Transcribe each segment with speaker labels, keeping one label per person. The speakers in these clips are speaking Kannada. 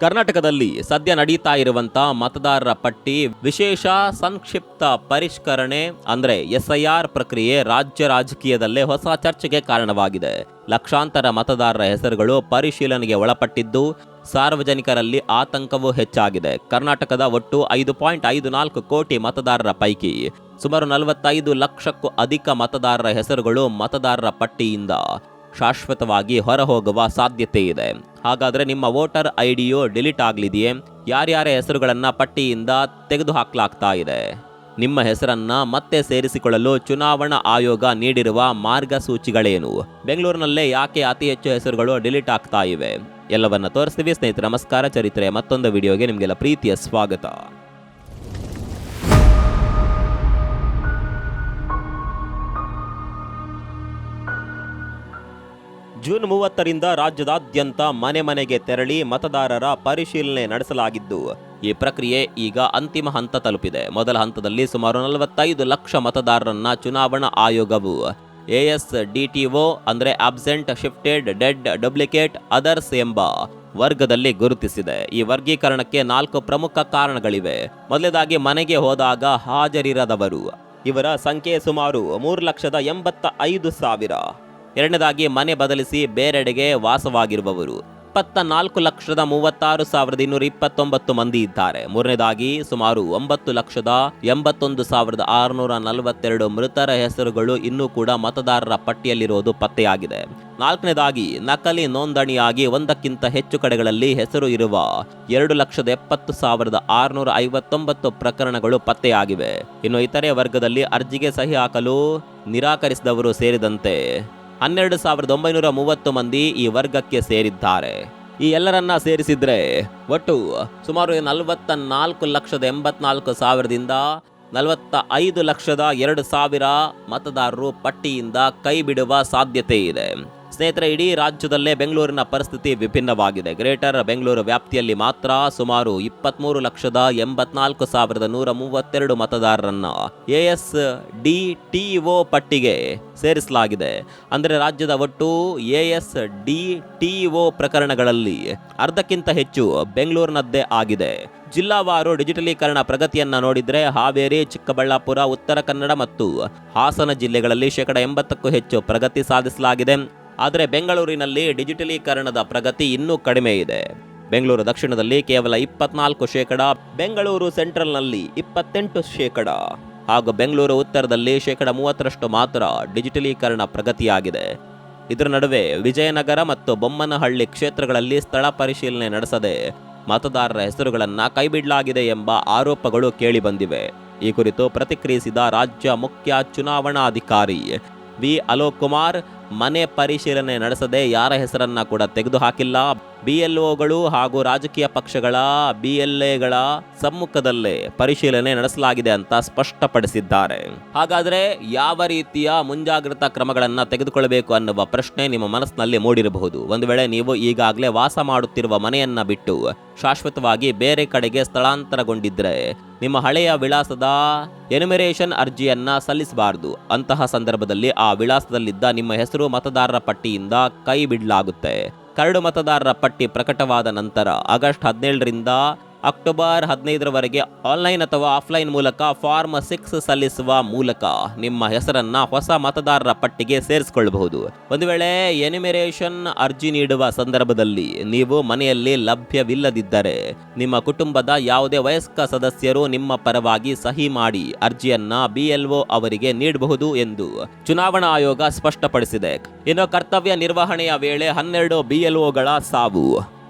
Speaker 1: ಕರ್ನಾಟಕದಲ್ಲಿ ಸದ್ಯ ನಡೀತಾ ಇರುವಂತ ಮತದಾರರ ಪಟ್ಟಿ ವಿಶೇಷ ಸಂಕ್ಷಿಪ್ತ ಪರಿಷ್ಕರಣೆ ಅಂದ್ರೆ SIR ಪ್ರಕ್ರಿಯೆ ರಾಜ್ಯ ರಾಜಕೀಯದಲ್ಲೇ ಹೊಸ ಚರ್ಚೆಗೆ ಕಾರಣವಾಗಿದೆ. ಲಕ್ಷಾಂತರ ಮತದಾರರ ಹೆಸರುಗಳು ಪರಿಶೀಲನೆಗೆ ಒಳಪಟ್ಟಿದ್ದು ಸಾರ್ವಜನಿಕರಲ್ಲಿ ಆತಂಕವೂ ಹೆಚ್ಚಾಗಿದೆ. ಕರ್ನಾಟಕದ ಒಟ್ಟು 5.54 ಕೋಟಿ ಮತದಾರರ ಪೈಕಿ ಸುಮಾರು 45 ಲಕ್ಷಕ್ಕೂ ಅಧಿಕ ಮತದಾರರ ಹೆಸರುಗಳು ಮತದಾರರ ಪಟ್ಟಿಯಿಂದ ಶಾಶ್ವತವಾಗಿ ಹೊರಹೋಗುವ ಸಾಧ್ಯತೆ ಇದೆ. ಹಾಗಾದ್ರೆ ನಿಮ್ಮ ವೋಟರ್ ಐಡಿಯು ಡಿಲೀಟ್ ಆಗಲಿದೆಯೇ? ಯಾರ್ಯಾರ ಹೆಸರುಗಳನ್ನ ಪಟ್ಟಿಯಿಂದ ತೆಗೆದುಹಾಕಲಾಗ್ತಾ ಇದೆ? ನಿಮ್ಮ ಹೆಸರನ್ನ ಮತ್ತೆ ಸೇರಿಸಿಕೊಳ್ಳಲು ಚುನಾವಣಾ ಆಯೋಗ ನೀಡಿರುವ ಮಾರ್ಗಸೂಚಿಗಳೇನು? ಬೆಂಗಳೂರಿನಲ್ಲೇ ಯಾಕೆ ಅತಿ ಹೆಚ್ಚು ಹೆಸರುಗಳು ಡಿಲೀಟ್ ಆಗ್ತಾ ಇವೆ? ಎಲ್ಲವನ್ನ ತೋರಿಸ್ತೀವಿ ಸ್ನೇಹಿತರೆ. ನಮಸ್ಕಾರ. ಚರಿತ್ರೆ ಮತ್ತೊಂದು ವಿಡಿಯೋಗೆ ನಿಮಗೆಲ್ಲ ಪ್ರೀತಿಯ ಸ್ವಾಗತ. ಜೂನ್ 30ರಿಂದ ರಾಜ್ಯದಾದ್ಯಂತ ಮನೆ ಮನೆಗೆ ತೆರಳಿ ಮತದಾರರ ಪರಿಶೀಲನೆ ನಡೆಸಲಾಗಿದ್ದು ಈ ಪ್ರಕ್ರಿಯೆ ಈಗ ಅಂತಿಮ ಹಂತ ತಲುಪಿದೆ. ಮೊದಲ ಹಂತದಲ್ಲಿ ಸುಮಾರು 45 ಲಕ್ಷ ಮತದಾರರನ್ನ ಚುನಾವಣಾ ಆಯೋಗವು ASDTO ಅಂದ್ರೆ absent, shifted, dead, duplicate, others ಎಂಬ ವರ್ಗದಲ್ಲಿ ಗುರುತಿಸಿದೆ. ಈ ವರ್ಗೀಕರಣಕ್ಕೆ 4 ಪ್ರಮುಖ ಕಾರಣಗಳಿವೆ. ಮೊದಲನೇದಾಗಿ ಮನೆಗೆ ಹೋದಾಗ ಹಾಜರಿರದವರು, ಇವರ ಸಂಖ್ಯೆ ಸುಮಾರು 3,85,000. ಎರಡನೇದಾಗಿ ಮನೆ ಬದಲಿಸಿ ಬೇರೆಡೆಗೆ ವಾಸವಾಗಿರುವವರು 24,36,229 ಮಂದಿ ಇದ್ದಾರೆ. ಮೂರನೇದಾಗಿ ಸುಮಾರು 9,81,642 ಮೃತರ ಹೆಸರುಗಳು ಇನ್ನೂ ಕೂಡ ಮತದಾರರ ಪಟ್ಟಿಯಲ್ಲಿರುವುದು ಪತ್ತೆಯಾಗಿದೆ. ನಾಲ್ಕನೇದಾಗಿ ನಕಲಿ ನೋಂದಣಿಯಾಗಿ ಒಂದಕ್ಕಿಂತ ಹೆಚ್ಚು ಕಡೆಗಳಲ್ಲಿ ಹೆಸರು ಇರುವ 2,70,659 ಪ್ರಕರಣಗಳು ಪತ್ತೆಯಾಗಿವೆ. ಇನ್ನು ಇತರೆ ವರ್ಗದಲ್ಲಿ ಅರ್ಜಿಗೆ ಸಹಿ ಹಾಕಲು ನಿರಾಕರಿಸಿದವರು ಸೇರಿದಂತೆ 12,930 ಮಂದಿ ಈ ವರ್ಗಕ್ಕೆ ಸೇರಿದ್ದಾರೆ. ಈ ಎಲ್ಲರನ್ನ ಸೇರಿಸಿದ್ರೆ ಒಟ್ಟು ಸುಮಾರು 44,84,000ದಿಂದ 45,02,000 ಮತದಾರರು ಪಟ್ಟಿಯಿಂದ ಕೈ ಬಿಡುವ ಸಾಧ್ಯತೆ ಇದೆ. ಸ್ನೇಹಿತರೆ, ಇಡೀ ರಾಜ್ಯದಲ್ಲೇ ಬೆಂಗಳೂರಿನ ಪರಿಸ್ಥಿತಿ ವಿಭಿನ್ನವಾಗಿದೆ. ಗ್ರೇಟರ್ ಬೆಂಗಳೂರು ವ್ಯಾಪ್ತಿಯಲ್ಲಿ ಮಾತ್ರ ಸುಮಾರು 23,84,132 ಮತದಾರರನ್ನ ASDTO ಪಟ್ಟಿಗೆ ಸೇರಿಸಲಾಗಿದೆ. ಅಂದರೆ ರಾಜ್ಯದ ಒಟ್ಟು ASDTO ಪ್ರಕರಣಗಳಲ್ಲಿ ಅರ್ಧಕ್ಕಿಂತ ಹೆಚ್ಚು ಬೆಂಗಳೂರಿನದ್ದೇ ಆಗಿದೆ. ಜಿಲ್ಲಾವಾರು ಡಿಜಿಟಲೀಕರಣ ಪ್ರಗತಿಯನ್ನ ನೋಡಿದ್ರೆ ಹಾವೇರಿ, ಚಿಕ್ಕಬಳ್ಳಾಪುರ, ಉತ್ತರ ಕನ್ನಡ ಮತ್ತು ಹಾಸನ ಜಿಲ್ಲೆಗಳಲ್ಲಿ 80%ಕ್ಕೂ ಹೆಚ್ಚು ಪ್ರಗತಿ ಸಾಧಿಸಲಾಗಿದೆ. ಆದರೆ ಬೆಂಗಳೂರಿನಲ್ಲಿ ಡಿಜಿಟಲೀಕರಣದ ಪ್ರಗತಿ ಇನ್ನೂ ಕಡಿಮೆ ಇದೆ. ಬೆಂಗಳೂರು ದಕ್ಷಿಣದಲ್ಲಿ ಕೇವಲ 24%, ಬೆಂಗಳೂರು ಸೆಂಟ್ರಲ್ನಲ್ಲಿ 28% ಹಾಗೂ ಬೆಂಗಳೂರು ಉತ್ತರದಲ್ಲಿ 30% ಮಾತ್ರ ಡಿಜಿಟಲೀಕರಣ ಪ್ರಗತಿಯಾಗಿದೆ. ಇದರ ನಡುವೆ ವಿಜಯನಗರ ಮತ್ತು ಬೊಮ್ಮನಹಳ್ಳಿ ಕ್ಷೇತ್ರಗಳಲ್ಲಿ ಸ್ಥಳ ಪರಿಶೀಲನೆ ನಡೆಸದೆ ಮತದಾರರ ಹೆಸರುಗಳನ್ನು ಕೈಬಿಡಲಾಗಿದೆ ಎಂಬ ಆರೋಪಗಳು ಕೇಳಿಬಂದಿವೆ. ಈ ಕುರಿತು ಪ್ರತಿಕ್ರಿಯಿಸಿದ ರಾಜ್ಯ ಮುಖ್ಯ ಚುನಾವಣಾಧಿಕಾರಿ ವಿ ಅಲೋಕ್ ಕುಮಾರ್, ಮನೆ ಪರಿಶೀಲನೆ ನಡೆಸದೆ ಯಾರ ಹೆಸರನ್ನ ಕೂಡ ತೆಗೆದುಹಾಕಿಲ್ಲ. BLOಗಳು ಹಾಗೂ ರಾಜಕೀಯ ಪಕ್ಷಗಳ BLAಗಳ ಸಮ್ಮುಖದಲ್ಲೇ ಪರಿಶೀಲನೆ ನಡೆಸಲಾಗಿದೆ ಅಂತ ಸ್ಪಷ್ಟಪಡಿಸಿದ್ದಾರೆ. ಹಾಗಾದ್ರೆ ಯಾವ ರೀತಿಯ ಮುಂಜಾಗ್ರತಾ ಕ್ರಮಗಳನ್ನ ತೆಗೆದುಕೊಳ್ಳಬೇಕು ಅನ್ನುವ ಪ್ರಶ್ನೆ ನಿಮ್ಮ ಮನಸ್ಸಿನಲ್ಲಿ ಮೂಡಿರಬಹುದು. ಒಂದು ವೇಳೆ ನೀವು ಈಗಾಗಲೇ ವಾಸ ಮಾಡುತ್ತಿರುವ ಮನೆಯನ್ನ ಬಿಟ್ಟು ಶಾಶ್ವತವಾಗಿ ಬೇರೆ ಕಡೆಗೆ ಸ್ಥಳಾಂತರಗೊಂಡಿದ್ರೆ ನಿಮ್ಮ ಹಳೆಯ ವಿಳಾಸದ ಎನ್ಯುಮರೇಷನ್ ಅರ್ಜಿಯನ್ನ ಸಲ್ಲಿಸಬಾರದು. ಅಂತಹ ಸಂದರ್ಭದಲ್ಲಿ ಆ ವಿಳಾಸದಲ್ಲಿದ್ದ ನಿಮ್ಮ ಹೆಸರು ಮತದಾರರ ಪಟ್ಟಿಯಿಂದ ಕೈ ಬಿಡಲಾಗುತ್ತೆ. ಕರಡು ಮತದಾರರ ಪಟ್ಟಿ ಪ್ರಕಟವಾದ ನಂತರ ಆಗಸ್ಟ್ 17ರಿಂದ ಅಕ್ಟೋಬರ್ 15ರವರೆಗೆ ಆನ್ಲೈನ್ ಅಥವಾ ಆಫ್ಲೈನ್ ಮೂಲಕ ಫಾರ್ಮ್ 6 ಸಲ್ಲಿಸುವ ಮೂಲಕ ನಿಮ್ಮ ಹೆಸರನ್ನ ಹೊಸ ಮತದಾರರ ಪಟ್ಟಿಗೆ ಸೇರಿಸಿಕೊಳ್ಳಬಹುದು. ಒಂದು ವೇಳೆ ಎನ್ಯುಮರೇಷನ್ ಅರ್ಜಿ ನೀಡುವ ಸಂದರ್ಭದಲ್ಲಿ ನೀವು ಮನೆಯಲ್ಲಿ ಲಭ್ಯವಿಲ್ಲದಿದ್ದರೆ ನಿಮ್ಮ ಕುಟುಂಬದ ಯಾವುದೇ ವಯಸ್ಕ ಸದಸ್ಯರು ನಿಮ್ಮ ಪರವಾಗಿ ಸಹಿ ಮಾಡಿ ಅರ್ಜಿಯನ್ನ BLO ಅವರಿಗೆ ನೀಡಬಹುದು ಎಂದು ಚುನಾವಣಾ ಆಯೋಗ ಸ್ಪಷ್ಟಪಡಿಸಿದೆ. ಇನ್ನು ಕರ್ತವ್ಯ ನಿರ್ವಹಣೆಯ ವೇಳೆ 12 BLOಗಳ ಸಾವು.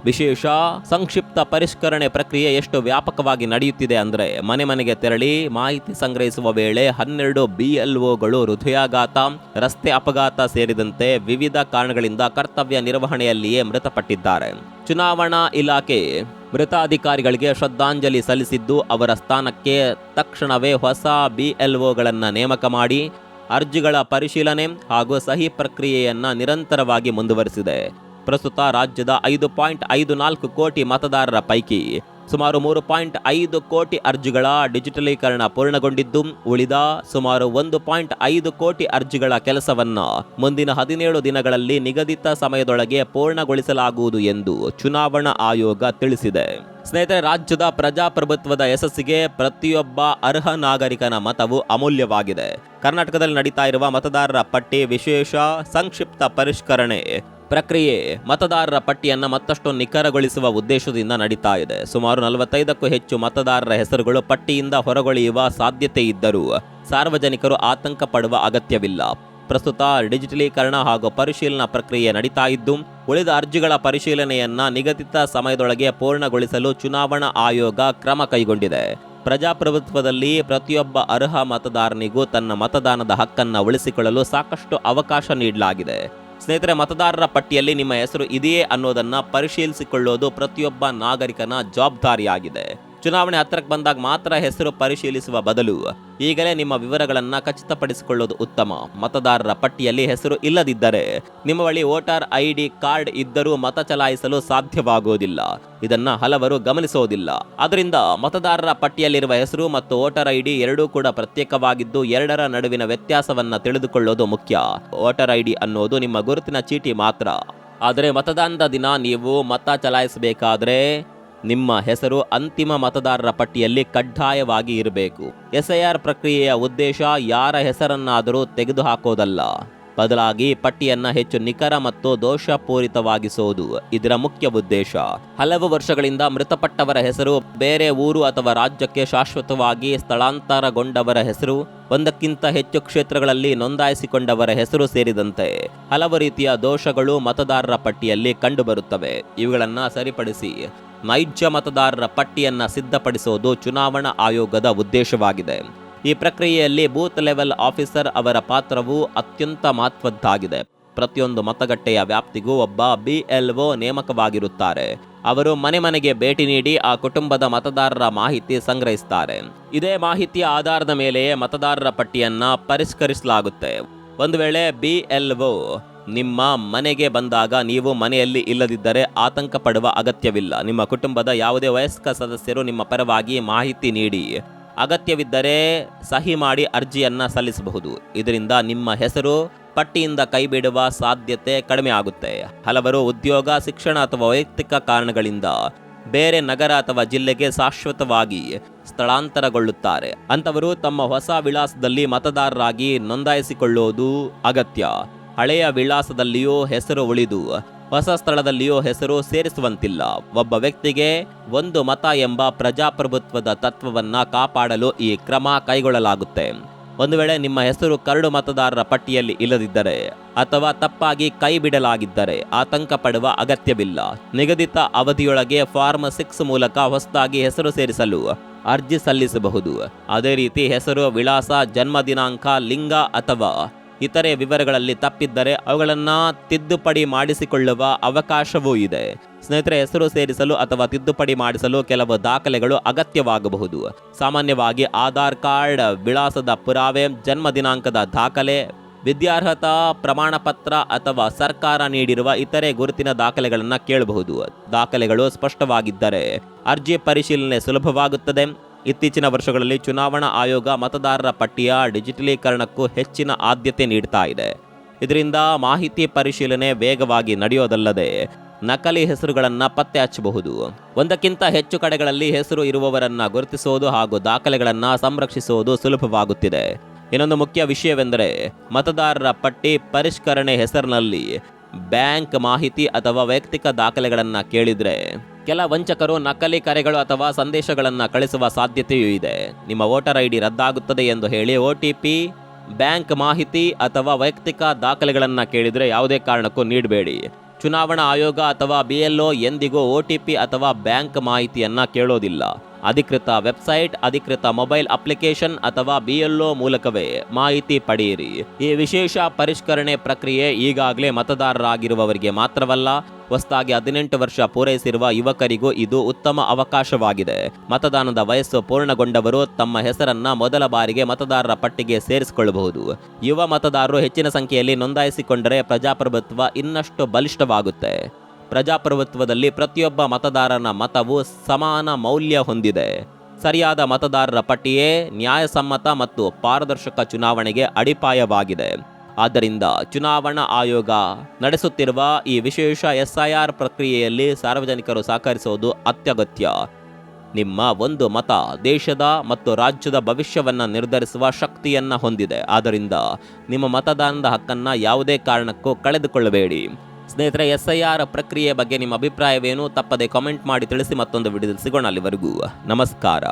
Speaker 1: ವಿಶೇಷ ಸಂಕ್ಷಿಪ್ತ ಪರಿಷ್ಕರಣೆ ಪ್ರಕ್ರಿಯೆ ಎಷ್ಟು ವ್ಯಾಪಕವಾಗಿ ನಡೆಯುತ್ತಿದೆ ಅಂದರೆ ಮನೆ ಮನೆಗೆ ತೆರಳಿ ಮಾಹಿತಿ ಸಂಗ್ರಹಿಸುವ ವೇಳೆ 12 BLOಗಳು ಹೃದಯಾಘಾತ, ರಸ್ತೆ ಅಪಘಾತ ಸೇರಿದಂತೆ ವಿವಿಧ ಕಾರಣಗಳಿಂದ ಕರ್ತವ್ಯ ನಿರ್ವಹಣೆಯಲ್ಲಿಯೇ ಮೃತಪಟ್ಟಿದ್ದಾರೆ. ಚುನಾವಣಾ ಇಲಾಖೆ ಮೃತ ಅಧಿಕಾರಿಗಳಿಗೆ ಶ್ರದ್ಧಾಂಜಲಿ ಸಲ್ಲಿಸಿದ್ದು ಅವರ ಸ್ಥಾನಕ್ಕೆ ತಕ್ಷಣವೇ ಹೊಸ BLOಗಳನ್ನು ನೇಮಕ ಮಾಡಿ ಅರ್ಜಿಗಳ ಪರಿಶೀಲನೆ ಹಾಗೂ ಸಹಿ ಪ್ರಕ್ರಿಯೆಯನ್ನ ನಿರಂತರವಾಗಿ ಮುಂದುವರಿಸಿದೆ. ಪ್ರಸ್ತುತ ರಾಜ್ಯದ 5.54 ಕೋಟಿ ಮತದಾರರ ಪೈಕಿ ಸುಮಾರು 3.5 ಕೋಟಿ ಅರ್ಜಿಗಳ ಡಿಜಿಟಲೀಕರಣ ಪೂರ್ಣಗೊಂಡಿದ್ದು, ಉಳಿದ ಸುಮಾರು 1.5 ಕೋಟಿ ಅರ್ಜಿಗಳ ಕೆಲಸವನ್ನ ಮುಂದಿನ 17 ದಿನಗಳಲ್ಲಿ ನಿಗದಿತ ಸಮಯದೊಳಗೆ ಪೂರ್ಣಗೊಳಿಸಲಾಗುವುದು ಎಂದು ಚುನಾವಣಾ ಆಯೋಗ ತಿಳಿಸಿದೆ. ಸ್ನೇಹಿತರೆ, ರಾಜ್ಯದ ಪ್ರಜಾಪ್ರಭುತ್ವದ ಯಶಸ್ಸಿಗೆ ಪ್ರತಿಯೊಬ್ಬ ಅರ್ಹ ನಾಗರಿಕನ ಮತವು ಅಮೂಲ್ಯವಾಗಿದೆ. ಕರ್ನಾಟಕದಲ್ಲಿ ನಡೀತಾ ಇರುವ ಮತದಾರರ ಪಟ್ಟಿ ವಿಶೇಷ ಸಂಕ್ಷಿಪ್ತ ಪರಿಷ್ಕರಣೆ ಪ್ರಕ್ರಿಯೆ ಮತದಾರರ ಪಟ್ಟಿಯನ್ನು ಮತ್ತಷ್ಟು ನಿಖರಗೊಳಿಸುವ ಉದ್ದೇಶದಿಂದ ನಡೀತಾ ಇದೆ. ಸುಮಾರು 45ಕ್ಕೂ ಹೆಚ್ಚು ಮತದಾರರ ಹೆಸರುಗಳು ಪಟ್ಟಿಯಿಂದ ಹೊರಗುಳಿಯುವ ಸಾಧ್ಯತೆ ಇದ್ದರೂ ಸಾರ್ವಜನಿಕರು ಆತಂಕ ಪಡುವ ಅಗತ್ಯವಿಲ್ಲ. ಪ್ರಸ್ತುತ ಡಿಜಿಟಲೀಕರಣ ಹಾಗೂ ಪರಿಶೀಲನಾ ಪ್ರಕ್ರಿಯೆ ನಡೀತಾ ಇದ್ದು, ಉಳಿದ ಅರ್ಜಿಗಳ ಪರಿಶೀಲನೆಯನ್ನ ನಿಗದಿತ ಸಮಯದೊಳಗೆ ಪೂರ್ಣಗೊಳಿಸಲು ಚುನಾವಣಾ ಆಯೋಗ ಕ್ರಮ ಕೈಗೊಂಡಿದೆ. ಪ್ರಜಾಪ್ರಭುತ್ವದಲ್ಲಿ ಪ್ರತಿಯೊಬ್ಬ ಅರ್ಹ ಮತದಾರನಿಗೂ ತನ್ನ ಮತದಾನದ ಹಕ್ಕನ್ನು ಉಳಿಸಿಕೊಳ್ಳಲು ಸಾಕಷ್ಟು ಅವಕಾಶ ನೀಡಲಾಗಿದೆ. ಸ್ನೇಹಿತರೆ, ಮತದಾರರ ಪಟ್ಟಿಯಲ್ಲಿ ನಿಮ್ಮ ಹೆಸರು ಇದೆಯೇ ಅನ್ನೋದನ್ನ ಪರಿಶೀಲಿಸಿಕೊಳ್ಳೋದು ಪ್ರತಿಯೊಬ್ಬ ನಾಗರಿಕನ ಜವಾಬ್ದಾರಿಯಾಗಿದೆ. ಚುನಾವಣೆ ಹತ್ತಿರಕ್ಕೆ ಬಂದಾಗ ಮಾತ್ರ ಹೆಸರು ಪರಿಶೀಲಿಸುವ ಬದಲು ಈಗಲೇ ನಿಮ್ಮ ವಿವರಗಳನ್ನು ಖಚಿತಪಡಿಸಿಕೊಳ್ಳೋದು ಉತ್ತಮ. ಮತದಾರರ ಪಟ್ಟಿಯಲ್ಲಿ ಹೆಸರು ಇಲ್ಲದಿದ್ದರೆ ನಿಮ್ಮ ಬಳಿ ವೋಟರ್ ID ಕಾರ್ಡ್ ಇದ್ದರೂ ಮತ ಚಲಾಯಿಸಲು ಸಾಧ್ಯವಾಗುವುದಿಲ್ಲ. ಇದನ್ನ ಹಲವರು ಗಮನಿಸೋದಿಲ್ಲ. ಆದ್ದರಿಂದ ಮತದಾರರ ಪಟ್ಟಿಯಲ್ಲಿರುವ ಹೆಸರು ಮತ್ತು ವೋಟರ್ ID ಎರಡೂ ಕೂಡ ಪ್ರತ್ಯೇಕವಾಗಿದ್ದು, ಎರಡರ ನಡುವಿನ ವ್ಯತ್ಯಾಸವನ್ನ ತಿಳಿದುಕೊಳ್ಳೋದು ಮುಖ್ಯ. ವೋಟರ್ ID ಅನ್ನೋದು ನಿಮ್ಮ ಗುರುತಿನ ಚೀಟಿ ಮಾತ್ರ. ಆದರೆ ಮತದಾನದ ದಿನ ನೀವು ಮತ ಚಲಾಯಿಸಬೇಕಾದ್ರೆ ನಿಮ್ಮ ಹೆಸರು ಅಂತಿಮ ಮತದಾರರ ಪಟ್ಟಿಯಲ್ಲಿ ಕಡ್ಡಾಯವಾಗಿ ಇರಬೇಕು. SIR ಪ್ರಕ್ರಿಯೆಯ ಉದ್ದೇಶ ಯಾರ ಹೆಸರನ್ನಾದರೂ ತೆಗೆದುಹಾಕೋದಲ್ಲ, ಬದಲಾಗಿ ಪಟ್ಟಿಯನ್ನ ಹೆಚ್ಚು ನಿಖರ ಮತ್ತು ದೋಷಪೂರಿತವಾಗಿಸುವುದು ಇದರ ಮುಖ್ಯ ಉದ್ದೇಶ. ಹಲವು ವರ್ಷಗಳಿಂದ ಮೃತಪಟ್ಟವರ ಹೆಸರು, ಬೇರೆ ಊರು ಅಥವಾ ರಾಜ್ಯಕ್ಕೆ ಶಾಶ್ವತವಾಗಿ ಸ್ಥಳಾಂತರಗೊಂಡವರ ಹೆಸರು, ಒಂದಕ್ಕಿಂತ ಹೆಚ್ಚು ಕ್ಷೇತ್ರಗಳಲ್ಲಿ ನೋಂದಾಯಿಸಿಕೊಂಡವರ ಹೆಸರು ಸೇರಿದಂತೆ ಹಲವು ರೀತಿಯ ದೋಷಗಳು ಮತದಾರರ ಪಟ್ಟಿಯಲ್ಲಿ ಕಂಡುಬರುತ್ತವೆ. ಇವುಗಳನ್ನು ಸರಿಪಡಿಸಿ ನೈಜ ಮತದಾರರ ಪಟ್ಟಿಯನ್ನ ಸಿದ್ಧಪಡಿಸುವುದು ಚುನಾವಣಾ ಆಯೋಗದ ಉದ್ದೇಶವಾಗಿದೆ. ಈ ಪ್ರಕ್ರಿಯೆಯಲ್ಲಿ ಬೂತ್ ಲೆವೆಲ್ ಆಫೀಸರ್ ಅವರ ಪಾತ್ರವು ಅತ್ಯಂತ ಮಹತ್ವದ್ದಾಗಿದೆ. ಪ್ರತಿಯೊಂದು ಮತಗಟ್ಟೆಯ ವ್ಯಾಪ್ತಿಗೂ ಒಬ್ಬ BLO ನೇಮಕವಾಗಿರುತ್ತಾರೆ. ಅವರು ಮನೆ ಮನೆಗೆ ಭೇಟಿ ನೀಡಿ ಆ ಕುಟುಂಬದ ಮತದಾರರ ಮಾಹಿತಿ ಸಂಗ್ರಹಿಸುತ್ತಾರೆ. ಇದೇ ಮಾಹಿತಿಯ ಆಧಾರದ ಮೇಲೆ ಮತದಾರರ ಪಟ್ಟಿಯನ್ನ ಪರಿಷ್ಕರಿಸಲಾಗುತ್ತೆ. ಒಂದು ವೇಳೆ BLO ನಿಮ್ಮ ಮನೆಗೆ ಬಂದಾಗ ನೀವು ಮನೆಯಲ್ಲಿ ಇಲ್ಲದಿದ್ದರೆ ಆತಂಕ ಪಡುವ ಅಗತ್ಯವಿಲ್ಲ. ನಿಮ್ಮ ಕುಟುಂಬದ ಯಾವುದೇ ವಯಸ್ಕ ಸದಸ್ಯರು ನಿಮ್ಮ ಪರವಾಗಿ ಮಾಹಿತಿ ನೀಡಿ ಅಗತ್ಯವಿದ್ದರೆ ಸಹಿ ಮಾಡಿ ಅರ್ಜಿಯನ್ನ ಸಲ್ಲಿಸಬಹುದು. ಇದರಿಂದ ನಿಮ್ಮ ಹೆಸರು ಪಟ್ಟಿಯಿಂದ ಕೈಬಿಡುವ ಸಾಧ್ಯತೆ ಕಡಿಮೆ ಆಗುತ್ತೆ. ಹಲವರು ಉದ್ಯೋಗ, ಶಿಕ್ಷಣ ಅಥವಾ ವೈಯಕ್ತಿಕ ಕಾರಣಗಳಿಂದ ಬೇರೆ ನಗರ ಅಥವಾ ಜಿಲ್ಲೆಗೆ ಶಾಶ್ವತವಾಗಿ ಸ್ಥಳಾಂತರಗೊಳ್ಳುತ್ತಾರೆ. ಅಂತವರು ತಮ್ಮ ಹೊಸ ವಿಳಾಸದಲ್ಲಿ ಮತದಾರರಾಗಿ ನೋಂದಾಯಿಸಿಕೊಳ್ಳುವುದು ಅಗತ್ಯ. ಹಳೆಯ ವಿಳಾಸದಲ್ಲಿಯೂ ಹೆಸರು ಉಳಿದು ಹೊಸ ಸ್ಥಳದಲ್ಲಿಯೂ ಹೆಸರು ಸೇರಿಸುವಂತಿಲ್ಲ. ಒಬ್ಬ ವ್ಯಕ್ತಿಗೆ ಒಂದು ಮತ ಎಂಬ ಪ್ರಜಾಪ್ರಭುತ್ವದ ತತ್ವವನ್ನ ಕಾಪಾಡಲು ಈ ಕ್ರಮ ಕೈಗೊಳ್ಳಲಾಗುತ್ತೆ. ಒಂದು ವೇಳೆ ನಿಮ್ಮ ಹೆಸರು ಕರಡು ಮತದಾರರ ಪಟ್ಟಿಯಲ್ಲಿ ಇಲ್ಲದಿದ್ದರೆ ಅಥವಾ ತಪ್ಪಾಗಿ ಕೈ ಬಿಡಲಾಗಿದ್ದರೆ ಆತಂಕ ಪಡುವ ಅಗತ್ಯವಿಲ್ಲ. ನಿಗದಿತ ಅವಧಿಯೊಳಗೆ ಫಾರ್ಮ್ 6 ಮೂಲಕ ಹೊಸದಾಗಿ ಹೆಸರು ಸೇರಿಸಲು ಅರ್ಜಿ ಸಲ್ಲಿಸಬಹುದು. ಅದೇ ರೀತಿ ಹೆಸರು, ವಿಳಾಸ, ಜನ್ಮ ದಿನಾಂಕ, ಲಿಂಗ ಅಥವಾ ಇತರೆ ವಿವರಗಳಲ್ಲಿ ತಪ್ಪಿದ್ದರೆ ಅವುಗಳನ್ನು ತಿದ್ದುಪಡಿ ಮಾಡಿಸಿಕೊಳ್ಳುವ ಅವಕಾಶವೂ ಇದೆ. ಸ್ನೇಹಿತರೆ, ಹೆಸರು ಸೇರಿಸಲು ಅಥವಾ ತಿದ್ದುಪಡಿ ಮಾಡಿಸಲು ಕೆಲವು ದಾಖಲೆಗಳು ಅಗತ್ಯವಾಗಬಹುದು. ಸಾಮಾನ್ಯವಾಗಿ ಆಧಾರ್ ಕಾರ್ಡ್, ವಿಳಾಸದ ಪುರಾವೆ, ಜನ್ಮ ದಿನಾಂಕದ ದಾಖಲೆ, ವಿದ್ಯಾರ್ಹತಾ ಪ್ರಮಾಣ ಪತ್ರ ಅಥವಾ ಸರ್ಕಾರ ನೀಡಿರುವ ಇತರೆ ಗುರುತಿನ ದಾಖಲೆಗಳನ್ನು ಕೇಳಬಹುದು. ದಾಖಲೆಗಳು ಸ್ಪಷ್ಟವಾಗಿದ್ದರೆ ಅರ್ಜಿ ಪರಿಶೀಲನೆ ಸುಲಭವಾಗುತ್ತದೆ. ಇತ್ತೀಚಿನ ವರ್ಷಗಳಲ್ಲಿ ಚುನಾವಣಾ ಆಯೋಗ ಮತದಾರರ ಪಟ್ಟಿಯ ಡಿಜಿಟಲೀಕರಣಕ್ಕೂ ಹೆಚ್ಚಿನ ಆದ್ಯತೆ ನೀಡ್ತಾ ಇದೆ. ಇದರಿಂದ ಮಾಹಿತಿ ಪರಿಶೀಲನೆ ವೇಗವಾಗಿ ನಡೆಯೋದಲ್ಲದೆ ನಕಲಿ ಹೆಸರುಗಳನ್ನು ಪತ್ತೆ ಹಚ್ಚಬಹುದು. ಒಂದಕ್ಕಿಂತ ಹೆಚ್ಚು ಕಡೆಗಳಲ್ಲಿ ಹೆಸರು ಇರುವವರನ್ನ ಗುರುತಿಸುವುದು ಹಾಗೂ ದಾಖಲೆಗಳನ್ನು ಸಂರಕ್ಷಿಸುವುದು ಸುಲಭವಾಗುತ್ತಿದೆ. ಇನ್ನೊಂದು ಮುಖ್ಯ ವಿಷಯವೆಂದರೆ ಮತದಾರರ ಪಟ್ಟಿ ಪರಿಷ್ಕರಣೆ ಹೆಸರಿನಲ್ಲಿ ಬ್ಯಾಂಕ್ ಮಾಹಿತಿ ಅಥವಾ ವೈಯಕ್ತಿಕ ದಾಖಲೆಗಳನ್ನು ಕೇಳಿದ್ರೆ ಕೆಲ ವಂಚಕರು ನಕಲಿ ಕರೆಗಳು ಅಥವಾ ಸಂದೇಶಗಳನ್ನು ಕಳಿಸುವ ಸಾಧ್ಯತೆಯೂ ಇದೆ. ನಿಮ್ಮ ವೋಟರ್ ID ರದ್ದಾಗುತ್ತದೆ ಎಂದು ಹೇಳಿ OTP, ಬ್ಯಾಂಕ್ ಮಾಹಿತಿ ಅಥವಾ ವೈಯಕ್ತಿಕ ದಾಖಲೆಗಳನ್ನು ಕೇಳಿದರೆ ಯಾವುದೇ ಕಾರಣಕ್ಕೂ ನೀಡಬೇಡಿ. ಚುನಾವಣಾ ಆಯೋಗ ಅಥವಾ BLO ಎಂದಿಗೂ OTP ಅಥವಾ ಬ್ಯಾಂಕ್ ಮಾಹಿತಿಯನ್ನು ಕೇಳೋದಿಲ್ಲ. ಅಧಿಕೃತ ವೆಬ್ಸೈಟ್, ಅಧಿಕೃತ ಮೊಬೈಲ್ ಅಪ್ಲಿಕೇಶನ್ ಅಥವಾ BLO ಮೂಲಕವೇ ಮಾಹಿತಿ ಪಡೆಯಿರಿ. ಈ ವಿಶೇಷ ಪರಿಷ್ಕರಣೆ ಪ್ರಕ್ರಿಯೆ ಈಗಾಗಲೇ ಮತದಾರರಾಗಿರುವವರಿಗೆ ಮಾತ್ರವಲ್ಲ, ಹೊಸದಾಗಿ 18 ವರ್ಷ ಪೂರೈಸಿರುವ ಯುವಕರಿಗೂ ಇದು ಉತ್ತಮ ಅವಕಾಶವಾಗಿದೆ. ಮತದಾನದ ವಯಸ್ಸು ಪೂರ್ಣಗೊಂಡವರು ತಮ್ಮ ಹೆಸರನ್ನ ಮೊದಲ ಬಾರಿಗೆ ಮತದಾರರ ಪಟ್ಟಿಗೆ ಸೇರಿಸಿಕೊಳ್ಳಬಹುದು. ಯುವ ಮತದಾರರು ಹೆಚ್ಚಿನ ಸಂಖ್ಯೆಯಲ್ಲಿ ನೋಂದಾಯಿಸಿಕೊಂಡರೆ ಪ್ರಜಾಪ್ರಭುತ್ವ ಇನ್ನಷ್ಟು ಬಲಿಷ್ಠವಾಗುತ್ತೆ. ಪ್ರಜಾಪ್ರಭುತ್ವದಲ್ಲಿ ಪ್ರತಿಯೊಬ್ಬ ಮತದಾರನ ಮತವು ಸಮಾನ ಮೌಲ್ಯ ಹೊಂದಿದೆ. ಸರಿಯಾದ ಮತದಾರರ ಪಟ್ಟಿಯೇ ನ್ಯಾಯಸಮ್ಮತ ಮತ್ತು ಪಾರದರ್ಶಕ ಚುನಾವಣೆಗೆ ಅಡಿಪಾಯವಾಗಿದೆ. ಆದ್ದರಿಂದ ಚುನಾವಣಾ ಆಯೋಗ ನಡೆಸುತ್ತಿರುವ ಈ ವಿಶೇಷ SIR ಪ್ರಕ್ರಿಯೆಯಲ್ಲಿ ಸಾರ್ವಜನಿಕರು ಸಹಕರಿಸುವುದು ಅತ್ಯಗತ್ಯ. ನಿಮ್ಮ ಒಂದು ಮತ ದೇಶದ ಮತ್ತು ರಾಜ್ಯದ ಭವಿಷ್ಯವನ್ನು ನಿರ್ಧರಿಸುವ ಶಕ್ತಿಯನ್ನು ಹೊಂದಿದೆ. ಆದ್ದರಿಂದ ನಿಮ್ಮ ಮತದಾನದ ಹಕ್ಕನ್ನು ಯಾವುದೇ ಕಾರಣಕ್ಕೂ ಕಳೆದುಕೊಳ್ಳಬೇಡಿ. ಸ್ನೇಹಿತರೆ, SIR ಪ್ರಕ್ರಿಯೆ ಬಗ್ಗೆ ನಿಮ್ಮ ಅಭಿಪ್ರಾಯವೇನು? ತಪ್ಪದೆ ಕಾಮೆಂಟ್ ಮಾಡಿ ತಿಳಿಸಿ. ಮತ್ತೊಂದು ವಿಡಿಯೋದಲ್ಲಿ ಸಿಗೋಣ. ಅಲ್ಲಿವರೆಗೂ ನಮಸ್ಕಾರ.